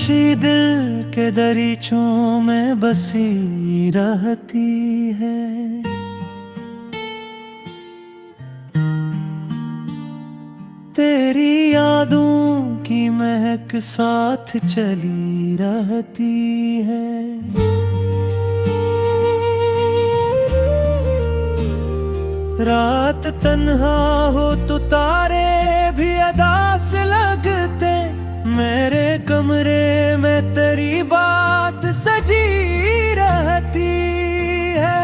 खामोशी दिल के दरीचों में बसी रहती है। तेरी यादों की महक साथ चली रहती है। रात तन्हा हो तो तारे भी अदा से लगते, मेरे कमरे में तेरी बात सजी रहती है।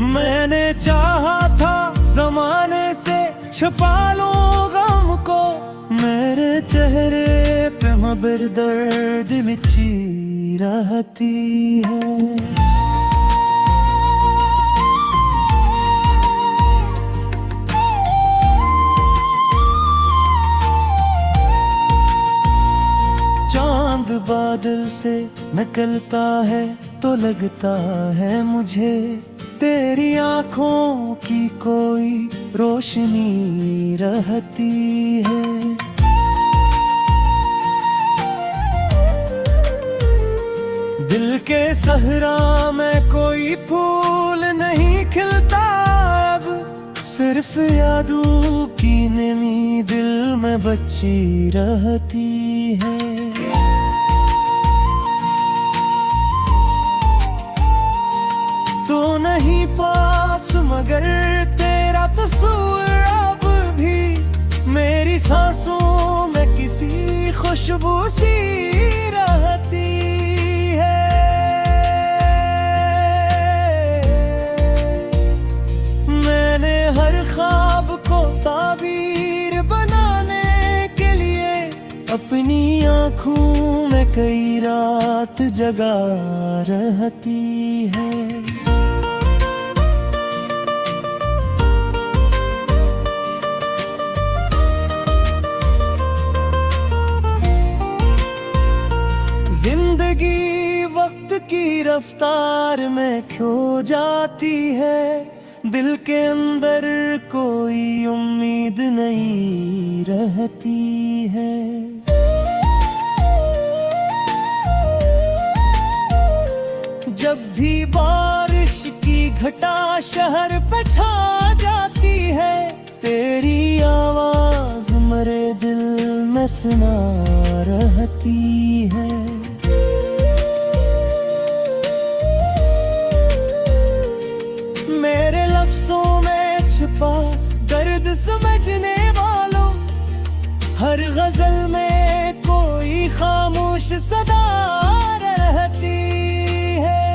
मैंने चाहा था जमाने से छुपा लो गम को, मेरे चेहरे पे मगर दर्द मिची रहती है। चांद बादल से निकलता है तो लगता है मुझे तेरी आंखों की कोई रोशनी रहती है। दिल के सहरा में कोई फूल नहीं खिलता अब, सिर्फ यादों की नमी दिल में बची रहती है। तो नहीं पास मगर तेरा तस्वीर अब भी मेरी सांसों में किसी खुशबू सी रहती है। मैंने हर ख्वाब को ताबीर बनाने के लिए अपनी आँखों में कई रात जगा रहती है। जिंदगी वक्त की रफ्तार में खो जाती है, दिल के अंदर कोई उम्मीद नहीं रहती है। जब भी बारिश की घटा शहर पे छा जाती है, तेरी आवाज मेरे दिल में सुना रहती है। मेरे लफ्जों में छुपा दर्द समझने वालों, हर गजल में कोई खामोश सदा रहती है।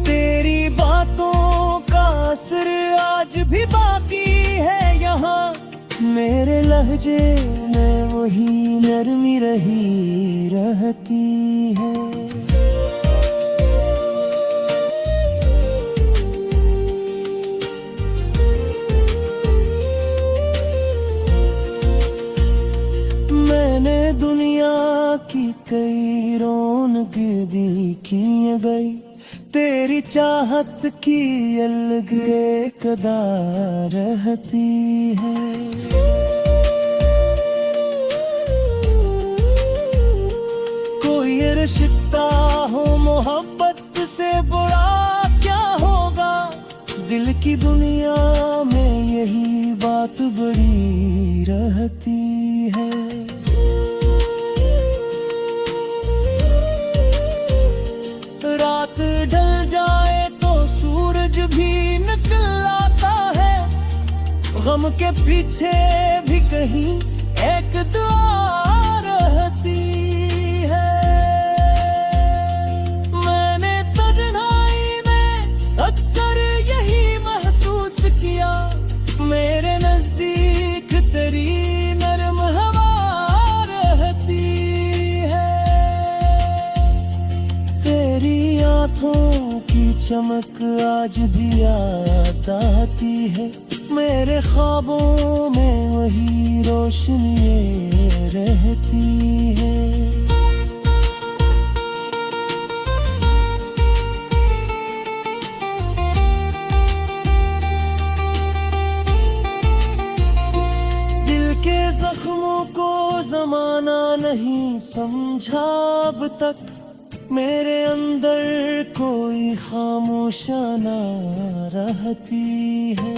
तेरी बातों का असर आज भी बाकी है यहाँ, मेरे लहजे में वही नरमी रही रहती है। मैंने दुनिया की कई रौनक देखी है गई, तेरी चाहत की अलग एक अदा रहती है। कोई रिश्ता हो मोहब्बत से बुरा क्या होगा, दिल की दुनिया में यही बात बड़ी रहती है। रात ढल जाए तो सूरज भी निकल आता है, गम के पीछे भी कहीं एक दुआ रहती है। मैंने तन्हाई में अक्सर यही महसूस किया, मेरे नजदीक तेरी नरम हवा रहती है। तेरी आँखों की चमक आज भी याद आती है, मेरे ख्वाबों में वही रोशनी रहती है। नहीं समझा अब तक, मेरे अंदर कोई खामोशाना रहती है।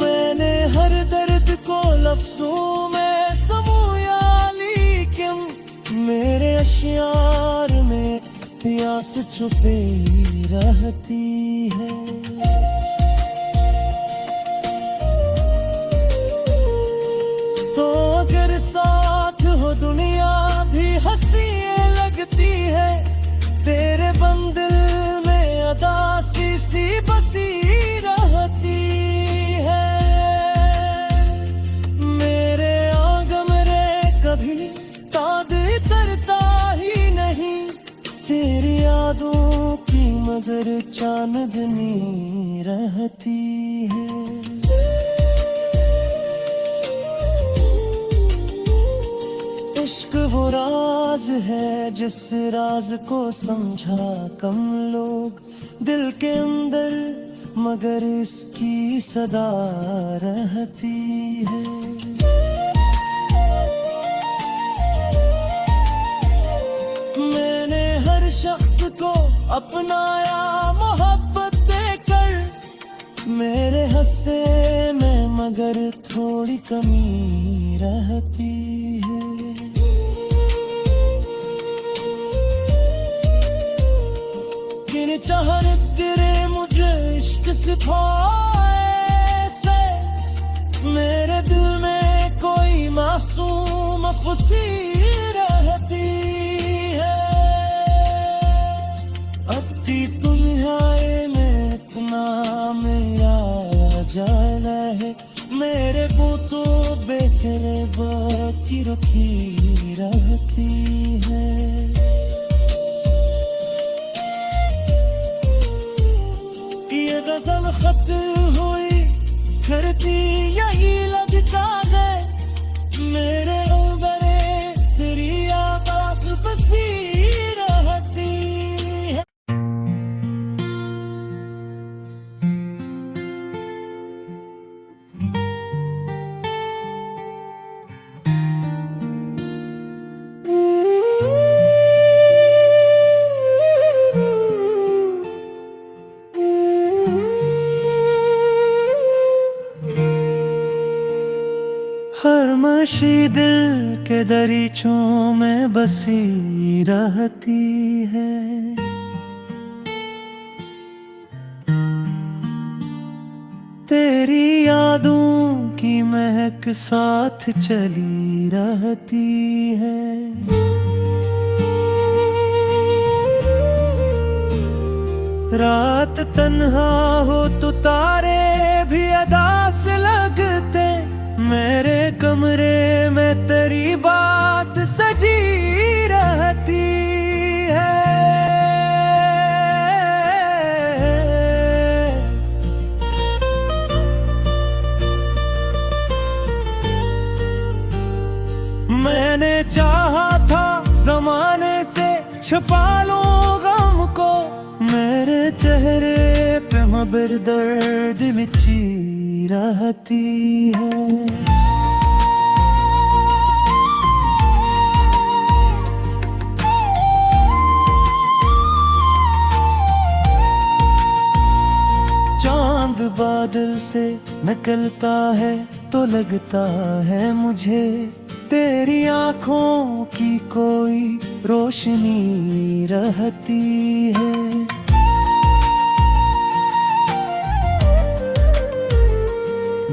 मैंने हर दर्द को लफ्जों में समूया, लेकिन मेरे अशियार में प्यास छुपी रहती है। तो अगर साथ हो दुनिया भी हंसी लगती है, तेरे बंदिल में अदासी सी बसी रहती है। मेरे आंगन रे कभी ताद करता ही नहीं, तेरी यादों की मगर चांदनी रहती है। इश्क वो राज है जिस राज को समझा कम लोग, दिल के अंदर मगर इसकी सदा रहती है। मैंने हर शख्स को अपनाया मोहब्बत देकर, मेरे हस्से में मगर थोड़ी कमी रहती है। किन चाहत तेरे मुझे इश्क सिखाए से, मेरे दिल में कोई मासूम फुसी रहती है। अति तुम आए में इतना मेरा जाना है, मेरे को तो बेहतर बाकी रखी रहती है। ये गजल खत हुई करती यही लगता है, मेरे उबरे तेरी आवाज़ बसी रहती है। खामोशी दिल के दरीचों में बसी रहती है। तेरी यादों की महक साथ चली रहती है। रात तन्हा हो तो तारे भी अदा से लगते, मेरे कमरे में तेरी बात सजी रहती है। मैंने चाहा था जमाने से छुपा लो गम को, मेरे चेहरे पे मगर दर्द मिची रहती है। चांद बादल से निकलता है तो लगता है मुझे, तेरी आंखों की कोई रोशनी रहती है।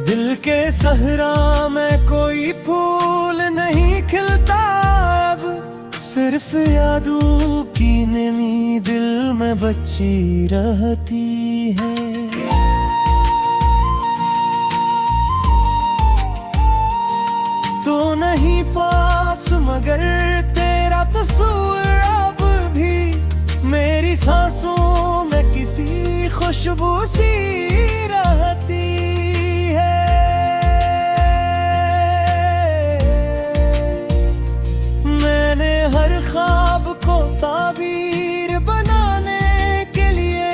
दिल के सहरा में कोई फूल नहीं खिलता अब, सिर्फ यादों की नमी दिल में बची रहती है। तो नहीं पास मगर तेरा तस्वीर अब भी मेरी सांसों में किसी खुशबू सी रहती है। मैंने हर ख्वाब को ताबीर बनाने के लिए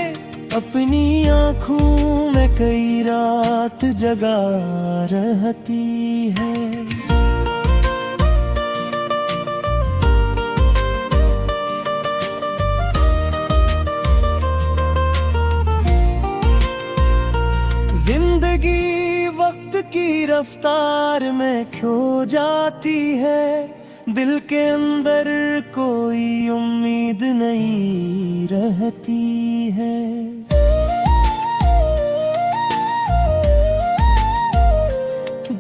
अपनी आँखों में कई रात जगा रहती है। जिंदगी वक्त की रफ्तार में खो जाती है, दिल के अंदर कोई उम्मीद नहीं रहती है।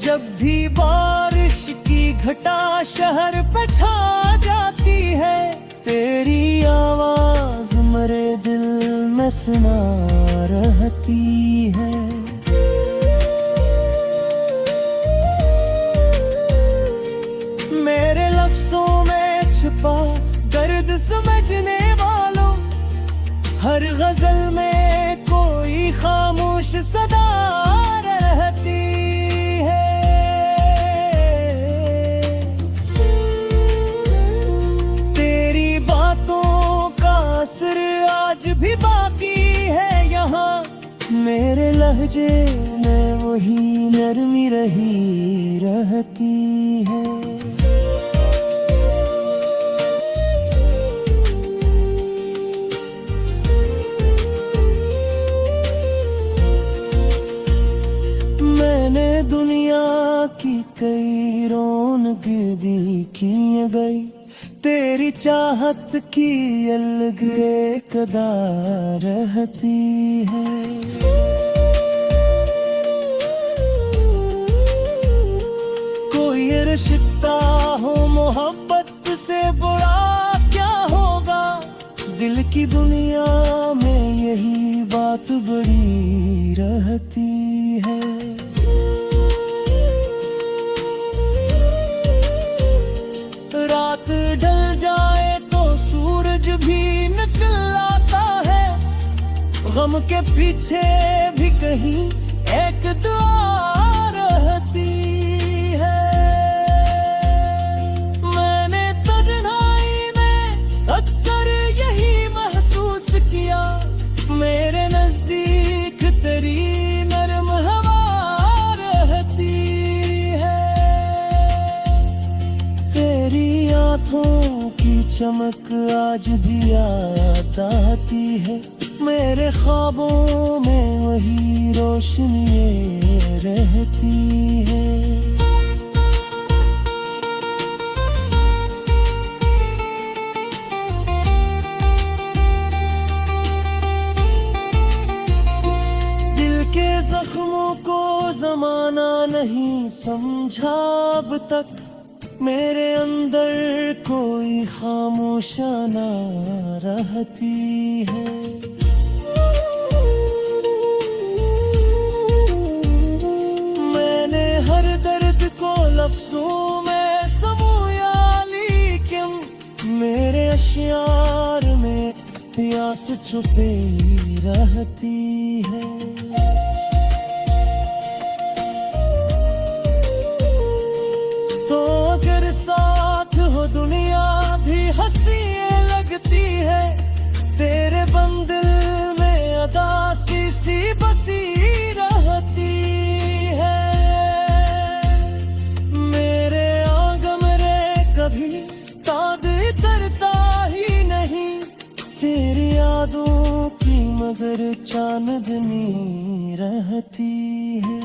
जब भी बारिश की घटा शहर पे छा जाती है, तेरी आवाज मेरे दिल में सुना रहती है। मेरे लफ्जों में छुपा दर्द समझने वालों, हर गजल में कोई खामोश सदा रहती है। तेरी बातों का असर आज भी बाकी है यहाँ, मेरे लहजे में वही नरमी रही रहती है। मैंने दुनिया की कई रौनक देखी गई, तेरी चाहत की अलग एक अदा रहती है। कोई रिश्ता हो मोहब्बत से बुरा क्या होगा, दिल की दुनिया में यही बात बड़ी रहती है। रात ढल जाए तो सूरज भी निकल आता है, गम के पीछे भी कहीं एक दुआ रहती है। मैंने तन्हाई में अक्सर यही महसूस किया, मेरे नजदीक तेरी नरम हवा रहती है। तेरी आँखों की चमक आज भी याद आती है, मेरे ख्वाबों में वही रोशनी रहती है। दिल के जख्मों को जमाना नहीं समझा अब तक, मेरे अंदर कोई खामोशाना रहती है। मैंने हर दर्द को लफ्जों में समूया, लेकिन मेरे अश्यार में प्यास छुपे रहती है। तो अगर साथ हो दुनिया भी हंसी लगती है, तेरे बंदिल में अदासी सी बसी रहती है। मेरे आंगन रे कभी ताद करता ही नहीं, तेरी यादों की मगर चांदनी रहती है।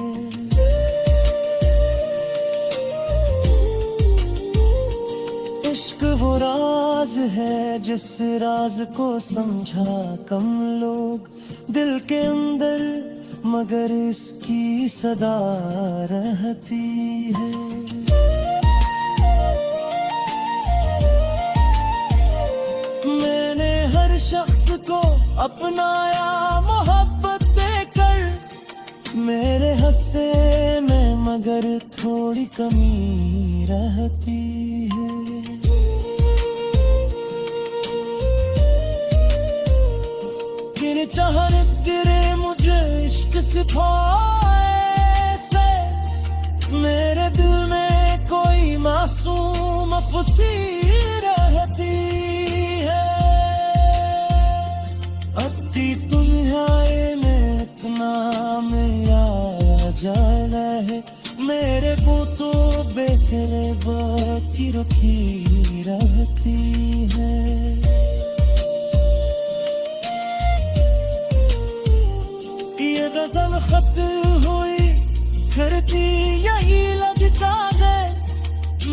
इश्क वो राज है जिस राज को समझा कम लोग, दिल के अंदर मगर इसकी सदा रहती है। मैंने हर शख्स को अपनाया मोहब्बत देकर, मेरे हंसे में मगर थोड़ी कमी रहती है। चाहत गिरे मुझे इश्क सिखाए से, मेरे दिल में कोई मासूम फुसी रहती है। अब तुम रुकी रहती है। ये गजल खत हुई करती यही लगता है,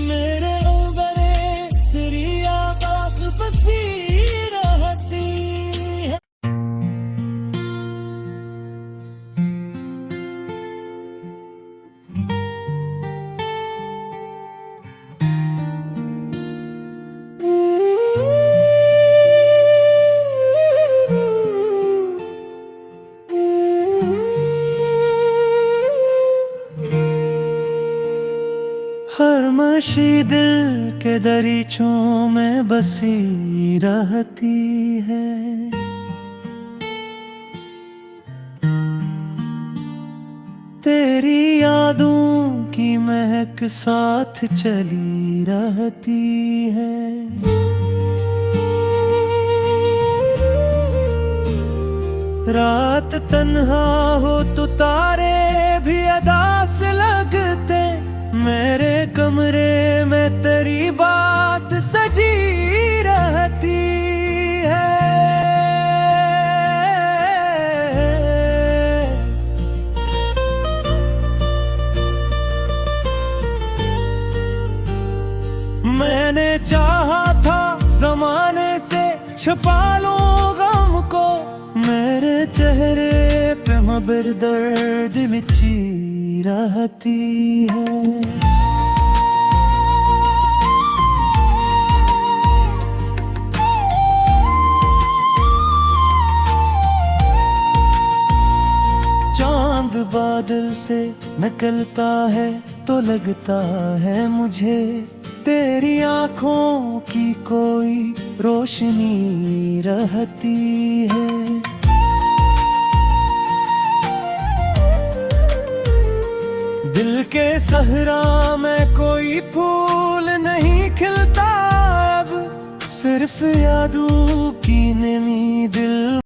मेरे उबरे तेरी आवाज़ बसी रहती है। खामोशी दिल के दरीचों में बसी रहती है। तेरी यादों की महक साथ चली रहती है। रात तन्हा हो तो तारे भी अदा से लगते, मेरे कमरे में तेरी बात सजी रहती है। मैंने चाहा था जमाने से छुपा लो गम को, मेरे चेहरे पे मगर दर्द मिची रहती है। चांद बादल से निकलता है तो लगता है मुझे, तेरी आंखों की कोई रोशनी रहती है। दिल के सहरा में कोई फूल नहीं खिलता अब, सिर्फ यादों की नमी दिल